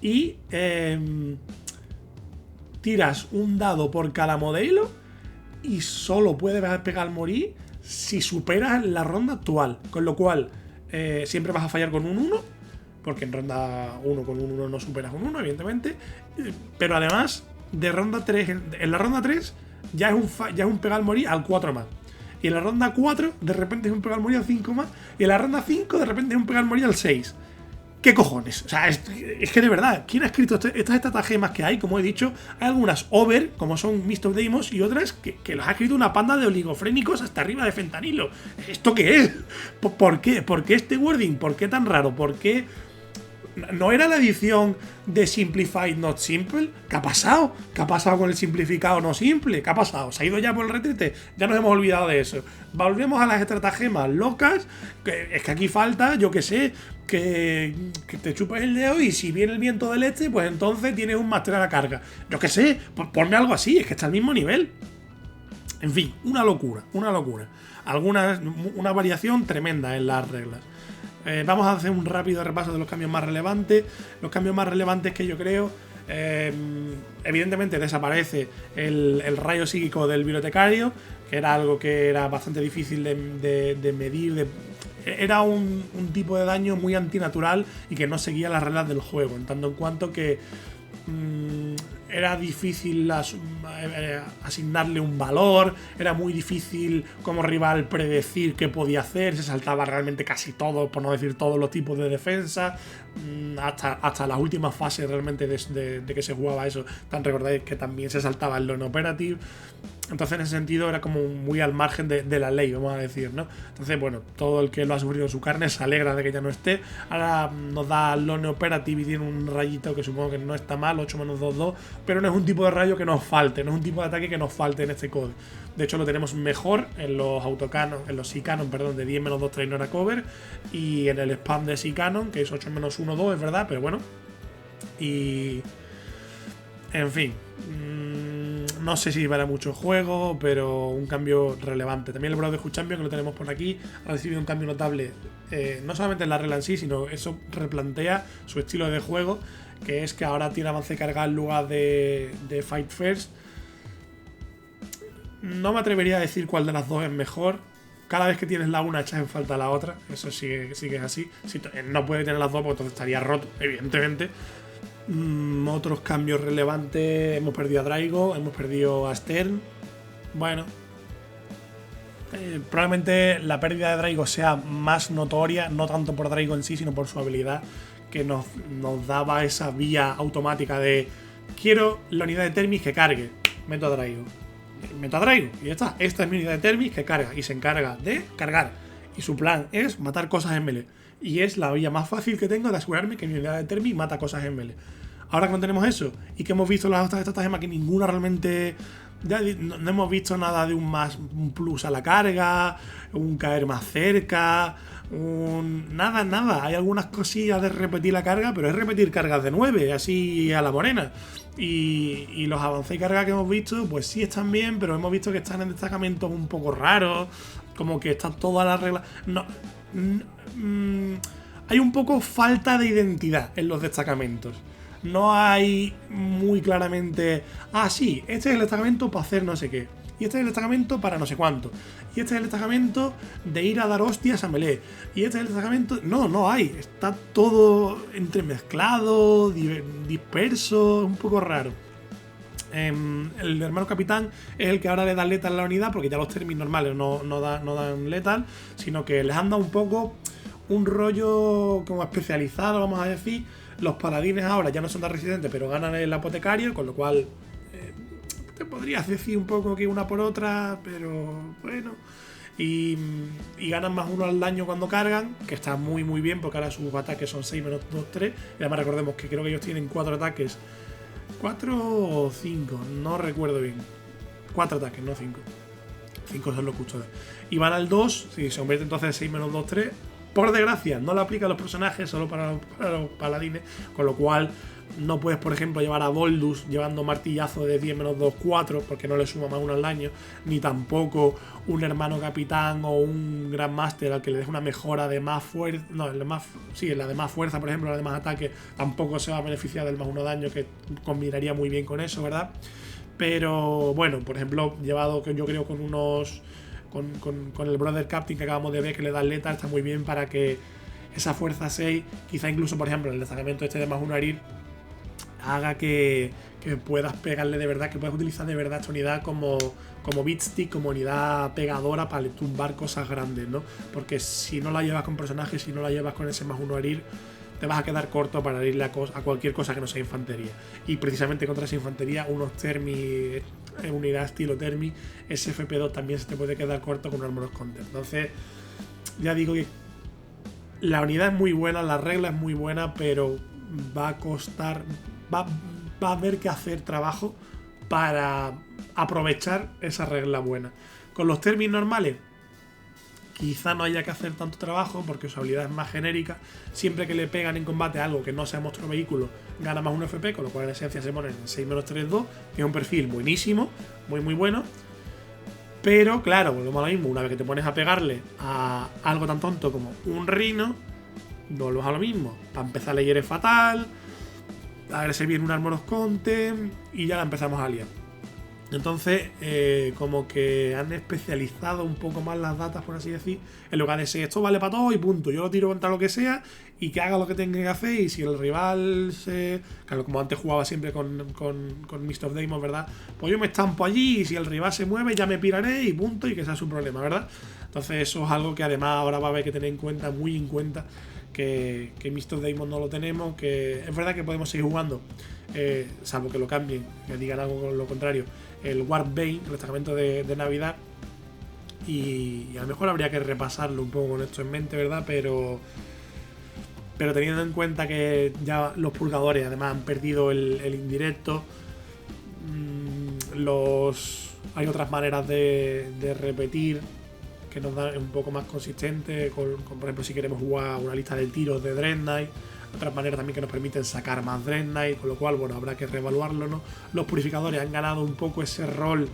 Y tiras un dado por cada modelo y solo puedes pegar al morir si superas la ronda actual. Con lo cual siempre vas a fallar con un 1, porque en ronda 1 con un 1 no superas un 1, evidentemente. Pero además, de ronda 3, en la ronda 3 ya es un pegar al morir al 4 más. Y en la ronda 4 de repente es un pegar al morir al 5 más. Y en la ronda 5 de repente es un pegar al morir al 6. ¿Qué cojones? O sea, es que de verdad, ¿quién ha escrito estas estratagemas que hay? Como he dicho, hay algunas over, como son Mist of Deimos, y otras que las ha escrito una panda de oligofrénicos hasta arriba de fentanilo. ¿Esto qué es? ¿Por qué? ¿Por qué este wording? ¿Por qué tan raro? ¿Por qué? ¿No era la edición de Simplified Not Simple? ¿Qué ha pasado? ¿Qué ha pasado con el simplificado no simple? ¿Qué ha pasado? ¿Se ha ido ya por el retrete? Ya nos hemos olvidado de eso. Volvemos a las estratagemas locas. Es que aquí falta, yo qué sé, que te chupes el dedo y si viene el viento del este, pues entonces tienes un máster a la carga. Yo qué sé, ponme algo así, es que está al mismo nivel. En fin, una locura, una locura. Una variación tremenda en las reglas. Vamos a hacer un rápido repaso de los cambios más relevantes. Los cambios más relevantes que yo creo, evidentemente desaparece el rayo psíquico del bibliotecario, que era algo que era bastante difícil de medir. Era un tipo de daño muy antinatural y que no seguía las reglas del juego, en tanto en cuanto que era difícil asignarle un valor, era muy difícil como rival predecir qué podía hacer, se saltaba realmente casi todo, por no decir todos los tipos de defensa, hasta las últimas fases realmente de que se jugaba eso. Recordáis que también se saltaba el Lone Operative. Entonces en ese sentido era como muy al margen de la ley, vamos a decir, ¿no? Entonces, bueno, todo el que lo ha sufrido en su carne se alegra de que ya no esté. Ahora nos da Lone Operative y tiene un rayito que supongo que no está mal, 8-2-2, pero no es un tipo de rayo que nos falte, no es un tipo de ataque que nos falte en este code. De hecho lo tenemos mejor en los autocanon, en los Psycanon, perdón, de 10-2 Trainora Cover, y en el spam de Psycanon, que es 8-1-2, es verdad, pero bueno. Y... en fin... no sé si para mucho juego, pero un cambio relevante. También el Brotherhood Champion, que lo tenemos por aquí, ha recibido un cambio notable, no solamente en la regla en sí, sino eso replantea su estilo de juego, que es que ahora tiene avance cargado en lugar de Fight First. No me atrevería a decir cuál de las dos es mejor. Cada vez que tienes la una echas en falta la otra. Eso sí que es así. Si no puede tener las dos, porque entonces estaría roto, evidentemente. Otros cambios relevantes: hemos perdido a Draigo, hemos perdido a Stern. Bueno, probablemente la pérdida de Draigo sea más notoria, no tanto por Draigo en sí, sino por su habilidad, que nos daba esa vía automática de quiero la unidad de Termis que cargue, meto a Draigo y ya está. Esta es mi unidad de Termis que carga y se encarga de cargar, y su plan es matar cosas en melee. Y es la vía más fácil que tengo de asegurarme que mi unidad de Termis mata cosas en melee. Ahora que no tenemos eso y que hemos visto las otras estratagemas que ninguna realmente... ya no hemos visto nada de un plus a la carga, un caer más cerca, nada. Hay algunas cosillas de repetir la carga, pero es repetir cargas de 9, así a la morena. Y los avances y carga que hemos visto, pues sí están bien, pero hemos visto que están en destacamentos un poco raros, como que están todas las reglas... hay un poco falta de identidad en los destacamentos. No hay muy claramente, sí, este es el destacamento para hacer no sé qué. y este es el destacamento para no sé cuánto, y este es el destacamento de ir a dar hostias a melee, y este es el destacamento... No hay, está todo entremezclado, disperso, un poco raro. El hermano capitán es el que ahora le da letal a la unidad, porque ya los términos normales no dan letal, sino que les han dado un poco un rollo como especializado, vamos a decir. Los paladines ahora ya no son tan resistentes, pero ganan el apotecario, con lo cual te podrías decir un poco que una por otra, pero bueno. Y ganan más 1 al daño cuando cargan, que está muy bien, porque ahora sus ataques son 6 menos 2, 3. Y además recordemos que creo que ellos tienen 4 ataques. 4 o 5, no recuerdo bien. 4 ataques, no 5. 5 son los custodes. Y van al 2, si se convierte entonces en 6 menos 2, 3. Por desgracia, no lo aplica a los personajes, solo para los paladines. Con lo cual, no puedes, por ejemplo, llevar a Boldus llevando martillazo de 10 menos 2, 4, porque no le suma más 1 al daño. Ni tampoco un hermano capitán o un Grandmaster al que le deje una mejora de más fuerza. No, la de más fuerza, por ejemplo, la de más ataque, tampoco se va a beneficiar del más 1 daño, que combinaría muy bien con eso, ¿verdad? Pero bueno, por ejemplo, llevado yo creo con unos... Con el Brother Captain que acabamos de ver, que le da letal, está muy bien para que esa fuerza 6, quizá incluso, por ejemplo, en el destacamento este de más 1 a herir, haga que puedas pegarle de verdad, que puedas utilizar de verdad esta unidad como beatstick, como unidad pegadora para tumbar cosas grandes, ¿no? Porque si no la llevas con personajes, si no la llevas con ese más 1 a herir, te vas a quedar corto para herirle a cualquier cosa que no sea infantería. Y precisamente contra esa infantería, unos Thermi, unidad estilo Thermi, SFP2 también se te puede quedar corto con un Armored Counter. Entonces, ya digo que la unidad es muy buena, la regla es muy buena, pero va a costar, va a haber que hacer trabajo para aprovechar esa regla buena. Con los Thermi normales, quizá no haya que hacer tanto trabajo porque su habilidad es más genérica. Siempre que le pegan en combate algo que no sea monstruo vehículo, gana más 1 FP, con lo cual en esencia se pone en 6 menos 3, 2, que es un perfil buenísimo, muy bueno. Pero claro, volvemos a lo mismo, una vez que te pones a pegarle a algo tan tonto como un Rhino, volvemos a lo mismo. Para empezar, le hiere fatal, a ver si viene un Armored Content y ya la empezamos a liar. Entonces, como que han especializado un poco más las datas, por así decir, en lugar de ser esto vale para todo y punto. Yo lo tiro contra lo que sea y que haga lo que tenga que hacer. Y si el rival se... Claro, como antes jugaba siempre con Mr. Damon, ¿verdad? Pues yo me estampo allí y si el rival se mueve ya me piraré y punto, y que sea su problema, ¿verdad? Entonces eso es algo que además ahora va a haber que tener en cuenta, muy en cuenta, que Mr. Damon no lo tenemos, que es verdad que podemos seguir jugando, salvo que lo cambien, que digan algo con lo contrario, el Warbane, el destacamento de Navidad, y a lo mejor habría que repasarlo un poco con esto en mente, ¿verdad? Pero teniendo en cuenta que ya los purgadores además han perdido el indirecto, hay otras maneras de repetir que nos dan un poco más consistente, con por ejemplo si queremos jugar una lista de tiros de Dread Knight, otras maneras también que nos permiten sacar más Dread Knight, con lo cual bueno, habrá que reevaluarlo, ¿no? Los purificadores han ganado un poco ese rol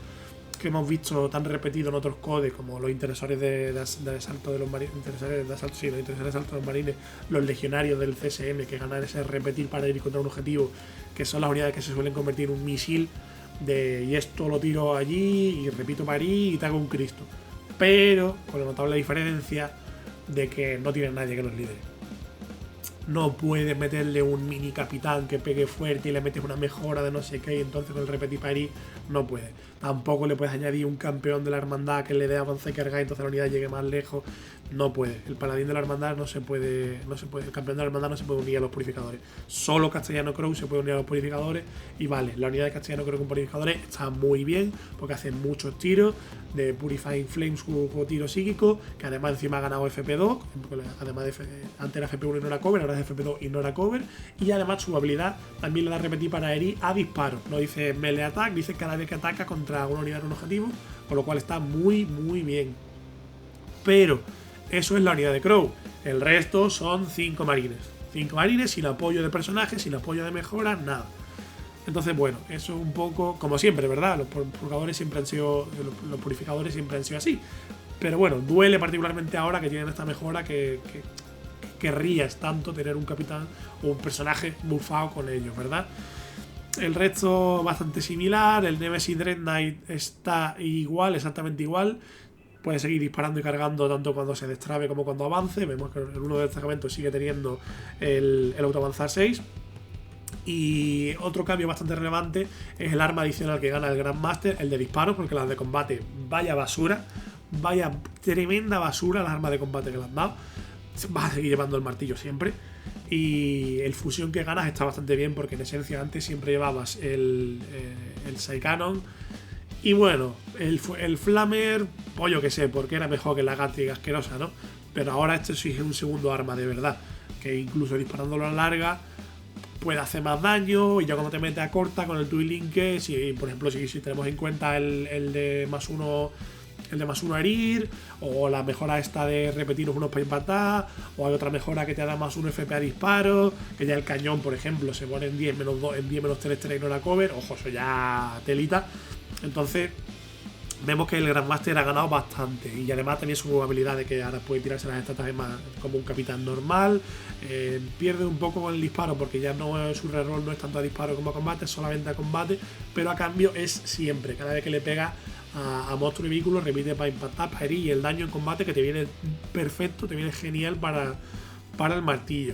que hemos visto tan repetido en otros codes, como los interesores de asalto de los marines, los interesores de asalto de los marines, los legionarios del CSM, que ganan ese repetir para ir contra un objetivo, que son las unidades que se suelen convertir en un misil y esto lo tiro allí y repito para ahí y te hago un Cristo. Pero con la notable diferencia de que no tienen nadie que los lidere. No puedes meterle un mini capitán que pegue fuerte y le metes una mejora de no sé qué, y entonces con el repetir para ir no puedes. Tampoco le puedes añadir un campeón de la hermandad que le dé avance y carga y entonces la unidad llegue más lejos. No puede. El paladín de la hermandad no se puede. El campeón de la hermandad no se puede unir a los purificadores. Solo Castellano Crow se puede unir a los purificadores. Y vale, la unidad de Castellano Crow con purificadores está muy bien porque hacen muchos tiros de Purifying Flames o tiro psíquico, que además encima ha ganado FP2, además de antes era FP1 y no era cover, ahora es FP2 y no era cover, y además su habilidad también le da repetir para herir a disparo, no dice melee attack, dice cada vez que ataca contra una unidad en un objetivo, con lo cual está muy bien. Pero eso es la unidad de Crow, el resto son 5 marines. 5 marines sin apoyo de personajes, sin apoyo de mejoras, nada. Entonces, bueno, eso es un poco como siempre, ¿verdad? Los purificadores siempre han sido así. Pero bueno, duele particularmente ahora que tienen esta mejora que querrías tanto tener un capitán o un personaje buffado con ellos, ¿verdad? El resto bastante similar. El Nemesis Dread Knight está igual, exactamente igual. Puede seguir disparando y cargando tanto cuando se destrabe como cuando avance. Vemos que en uno de los destacamentos sigue teniendo el autoavanzar 6. Y otro cambio bastante relevante es el arma adicional que gana el Grandmaster, el de disparos, porque las de combate, vaya basura, vaya tremenda basura las armas de combate que le han dado. Vas a seguir llevando el martillo siempre. Y el fusión que ganas está bastante bien, porque en esencia antes siempre llevabas el Psycanon. Y bueno, el Flamer, pues yo que sé, porque era mejor que la Gatling asquerosa, ¿no? Pero ahora este sí es un segundo arma de verdad, que incluso disparándolo a larga puede hacer más daño. Y ya cuando te metes a corta con el Twilink, si por ejemplo si tenemos en cuenta el de más uno, el de más uno a herir, o la mejora esta de repetir unos para impactar, o hay otra mejora que te da más 1 FP a disparo, que ya el cañón, por ejemplo, se pone en 10 menos 2, en 10 menos 3 no la cover. Ojo, eso ya telita. Entonces vemos que el Grandmaster ha ganado bastante, y además tenía su jugabilidad de que ahora puede tirarse las estatas más como un capitán normal. Pierde un poco con el disparo, porque ya no, su reroll no es tanto a disparo como a combate, es solamente a combate, pero a cambio es siempre, cada vez que le pega a monstruo y vehículo, repite para impactar, para herir, y el daño en combate que te viene perfecto, te viene genial para el martillo.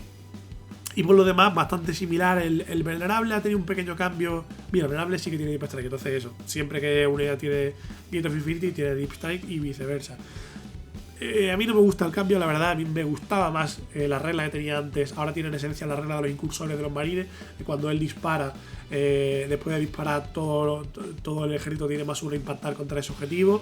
Y por lo demás, bastante similar. El Venerable ha tenido un pequeño cambio. Mira, el Venerable sí que tiene Deep Strike, entonces eso. Siempre que una unidad tiene Gate of Infinity, tiene Deep Strike y viceversa. A mí no me gusta el cambio, la verdad. A mí me gustaba más la regla que tenía antes. Ahora tiene en esencia la regla de los incursores de los marines, que cuando él dispara, después de disparar, todo el ejército tiene más uno a impactar contra ese objetivo.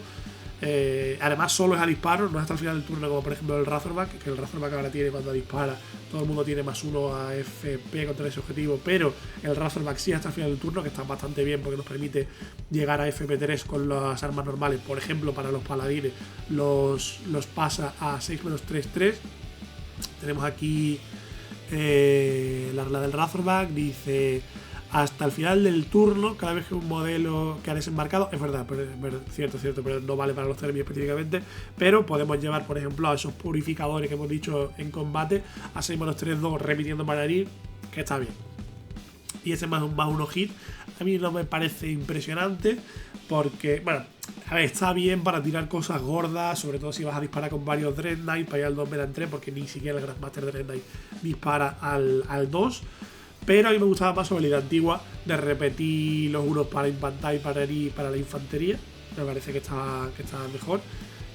Además solo es a disparo, no es hasta el final del turno, como por ejemplo el Razorback, que el Razorback ahora tiene cuando dispara, todo el mundo tiene más uno a FP contra ese objetivo, pero el Razorback sí hasta el final del turno, que está bastante bien porque nos permite llegar a FP3 con las armas normales. Por ejemplo, para los paladines los pasa a 6-3-3. Tenemos aquí la regla del Razorback, dice: hasta el final del turno, cada vez que un modelo que ha desembarcado, es verdad, pero cierto, pero no vale para los Thermi específicamente, pero podemos llevar, por ejemplo, a esos purificadores que hemos dicho en combate a 6-3-2 repitiendo para herir, que está bien. Y ese más uno hit a mí no me parece impresionante, porque, bueno, a ver, está bien para tirar cosas gordas, sobre todo si vas a disparar con varios Dread Knight para ir al 2 Medan 3, porque ni siquiera el Grandmaster Dread Knight dispara al 2. Pero a mí me gustaba más su habilidad antigua de repetir los unos para impactar y para herir para la infantería. Me parece que estaba mejor.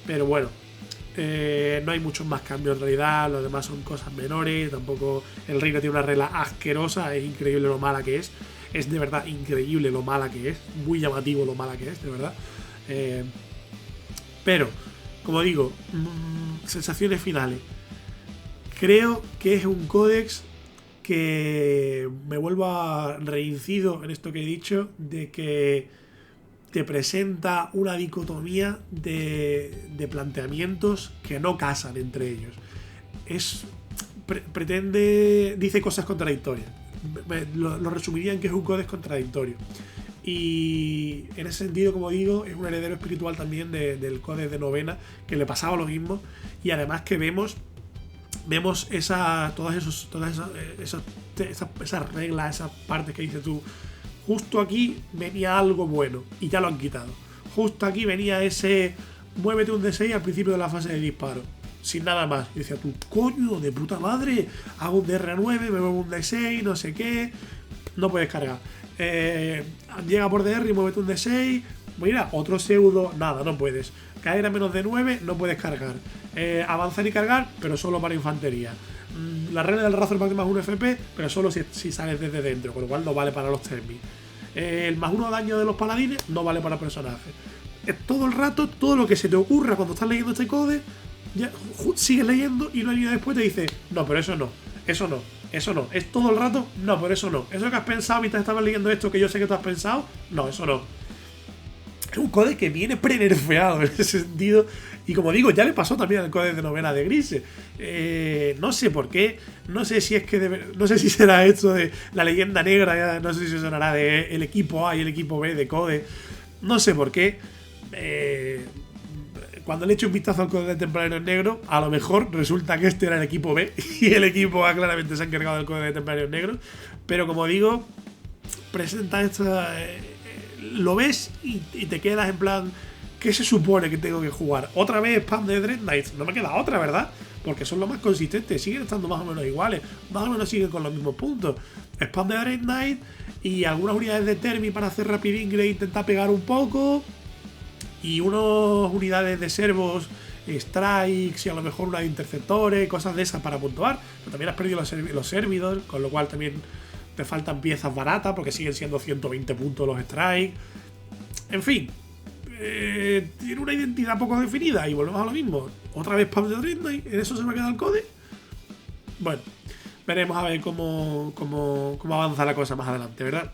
Pero bueno, no hay muchos más cambios en realidad. Los demás son cosas menores. Tampoco el reino tiene una regla asquerosa. Es increíble lo mala que es. Es de verdad increíble lo mala que es. Muy llamativo lo mala que es, de verdad. Pero, como digo, sensaciones finales. Creo que es un códex que me vuelvo a reincido en esto que he dicho, de que te presenta una dicotomía de planteamientos que no casan entre ellos. Dice cosas contradictorias. Lo resumiría en que es un códex contradictorio. Y en ese sentido, como digo, es un heredero espiritual también del códex de novena, que le pasaba lo mismo. Y además que vemos todas esas reglas, esas partes que dices tú. Justo aquí venía algo bueno y ya lo han quitado. Justo aquí venía ese muévete un D6 al principio de la fase de disparo, sin nada más. Y decía tú, coño, de puta madre, hago un DR9, me muevo un D6, no sé qué. No puedes cargar. Llega por DR y muévete un D6. Mira, otro pseudo, nada, no puedes. Caer a menos de 9, no puedes cargar. Avanzar y cargar, pero solo para infantería. La regla del Razorback de más 1 FP, pero solo si sales desde dentro, con lo cual no vale para los Thermi. El más 1 daño de los paladines no vale para personajes. Todo el rato, todo lo que se te ocurra cuando estás leyendo este code, ya sigues leyendo y una línea después te dice: no, pero eso no. Es todo el rato, no, pero eso no. Eso que has pensado mientras estabas leyendo esto, que yo sé que tú has pensado, no, eso no. Es un código que viene pre-nerfeado en ese sentido. Y como digo, ya le pasó también al código de novena de Grise. No sé por qué. No sé si es que no sé si será esto de la leyenda negra. No sé si sonará de el equipo A y el equipo B de Code. No sé por qué. Cuando le echo un vistazo al código de Templarios Negros, a lo mejor resulta que este era el equipo B y el equipo A claramente se ha encargado del código de Templarios Negros. Pero como digo, presenta esta... lo ves y te quedas en plan, ¿qué se supone que tengo que jugar? ¿Otra vez spam de Dread Knights? No me queda otra, ¿verdad? Porque son los más consistentes, siguen estando más o menos iguales, más o menos siguen con los mismos puntos. Spam de Dread Knight y algunas unidades de Termi para hacer Rapid Ingrate e intentar pegar un poco. Y unas unidades de servos, strikes y a lo mejor una de interceptores, cosas de esas para puntuar. Pero también has perdido los servidores, con lo cual también te faltan piezas baratas porque siguen siendo 120 puntos los strikes. En fin, tiene una identidad poco definida y volvemos a lo mismo. Otra vez spam de Dread Knight, en eso se me ha quedado el code. Bueno, veremos a ver cómo avanza la cosa más adelante, ¿verdad?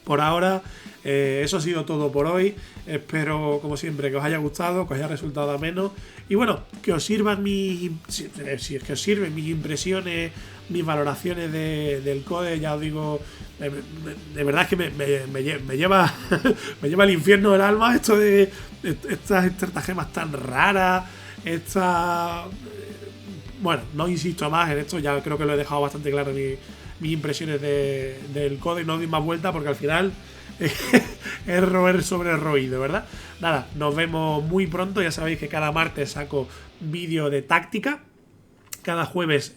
Por ahora, eso ha sido todo por hoy. Espero, como siempre, que os haya gustado, que os haya resultado ameno. Y bueno, que os sirvan si es que os sirven mis impresiones, mis valoraciones del code. Ya os digo, de verdad es que me lleva me lleva al infierno del alma esto de estas estratagemas tan raras. Bueno, no insisto más en esto, ya creo que lo he dejado bastante claro mis impresiones del code y no doy más vuelta porque al final es roer sobre el roído, ¿verdad? Nada, nos vemos muy pronto. Ya sabéis que cada martes saco vídeo de táctica. Cada jueves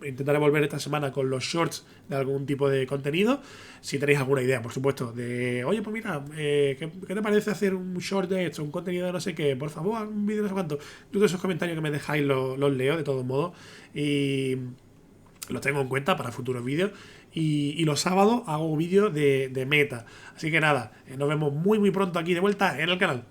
intentaré volver esta semana con los shorts de algún tipo de contenido. Si tenéis alguna idea, por supuesto, de oye, pues mira, ¿qué te parece hacer un short de esto? Un contenido de no sé qué, por favor, un vídeo de no sé cuánto. Todos esos comentarios que me dejáis los leo de todos modos. Y los tengo en cuenta para futuros vídeos. Y los sábados hago vídeos de meta. Así que nada, nos vemos muy pronto aquí de vuelta en el canal.